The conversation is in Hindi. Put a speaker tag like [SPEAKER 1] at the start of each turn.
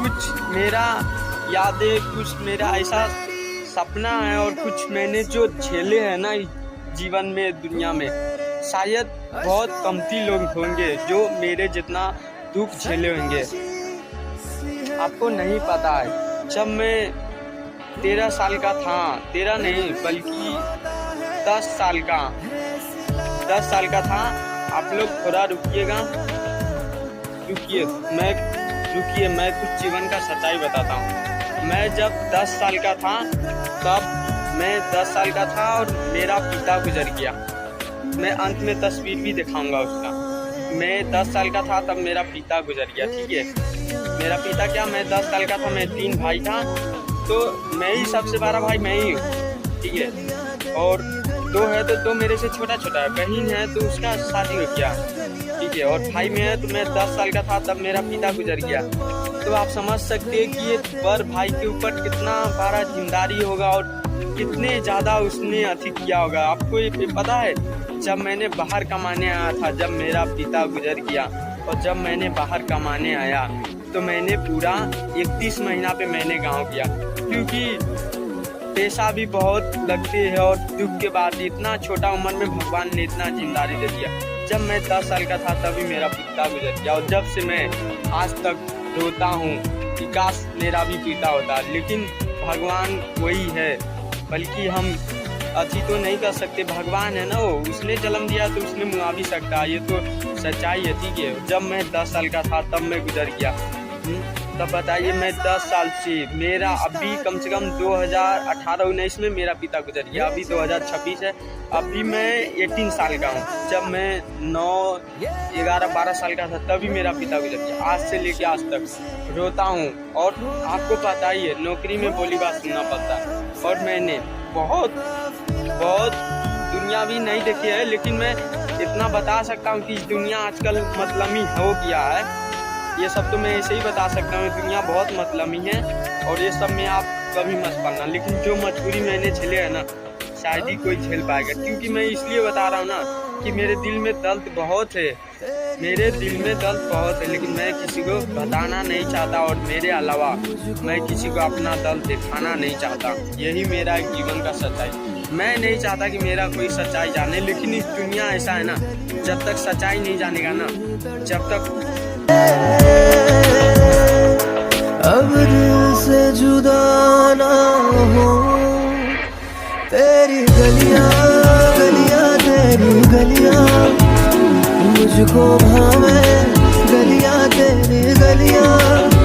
[SPEAKER 1] कुछ मेरा यादें, कुछ मेरा ऐसा सपना है और कुछ मैंने जो झेले हैं ना जीवन में, दुनिया में, शायद बहुत कमती लोग होंगे जो मेरे जितना दुख झेले होंगे। आपको नहीं पता है, जब मैं 13 साल का था, 13 नहीं बल्कि 10 साल का था। आप लोग थोड़ा रुकिएगा, मैं कुछ जीवन का सच्चाई बताता हूँ। मैं जब 10 साल का था, तब मैं 10 साल का था और मेरा पिता गुजर गया। मैं अंत में तस्वीर भी दिखाऊंगा उसका। मैं 10 साल का था तब मेरा पिता गुजर गया, ठीक है। मेरा पिता क्या, मैं 10 साल का था, मैं 3 भाई था, तो मैं ही सबसे बड़ा भाई मैं ही हूँ, ठीक है। और 2 है तो 2 मेरे से छोटा है। बहन है तो उसका शादी हो गया, ठीक है। और भाई में है तो मैं 10 साल का था तब मेरा पिता गुजर गया। तो आप समझ सकते हैं कि ये बड़ भाई के ऊपर कितना बड़ा जिम्मेदारी होगा और कितने ज़्यादा उसने अति किया होगा। आपको ये पता है, जब मैंने बाहर कमाने आया था, जब मेरा पिता गुजर गया और जब मैंने बाहर कमाने आया तो मैंने पूरा 31 महीना पे मैंने गाँव किया, क्योंकि पैसा भी बहुत लगते हैं और दुख के बाद इतना छोटा उम्र में भगवान ने इतना जिम्मेदारी दे दिया। जब मैं 10 साल का था तभी मेरा पिता गुजर गया और जब से मैं आज तक रोता हूँ कि काश मेरा भी पिता होता, लेकिन भगवान वही है, बल्कि हम अति तो नहीं कर सकते। भगवान है ना, वो उसने जन्म दिया तो उसने मुआ भी सकता है, ये तो सच्चाई है, ठीक है। जब मैं 10 साल का था तब मैं गुजर गया। तब बताइए, मैं 10 साल से, मेरा अभी कम से कम 2018-19 में मेरा पिता गुजर गया, अभी 2026 है, अभी मैं 18 साल का हूँ। जब मैं 9, 11, 12 साल का था तभी मेरा पिता गुजर गया। आज से लेके आज तक रोता हूँ और आपको पता ही है, नौकरी में बोली बात सुनना पड़ता है। और मैंने बहुत दुनिया भी नहीं देखी है, लेकिन मैं इतना बता सकता हूँ कि इस दुनिया आजकल मतलबी हो गया है। ये सब तो मैं ऐसे ही बता सकता हूँ, दुनिया बहुत मतलबी है और ये सब में आप कभी मत पड़ना। लेकिन जो मजबूरी मैंने झेले है ना, शायद ही कोई झेल पाएगा, क्योंकि मैं इसलिए बता रहा हूँ ना कि मेरे दिल में दर्द बहुत है, लेकिन मैं किसी को बताना नहीं चाहता और मेरे अलावा मैं किसी को अपना दर्द दिखाना नहीं चाहता। यही मेरा जीवन का सच्चाई। मैं नहीं चाहता कि मेरा कोई सच्चाई जाने, लेकिन इस दुनिया ऐसा है ना, जब तक सच्चाई नहीं जानेगा ना, जब तक
[SPEAKER 2] अब दिल से जुदा ना हो, तेरी गलियां तेरी गलियां मुझको भावे।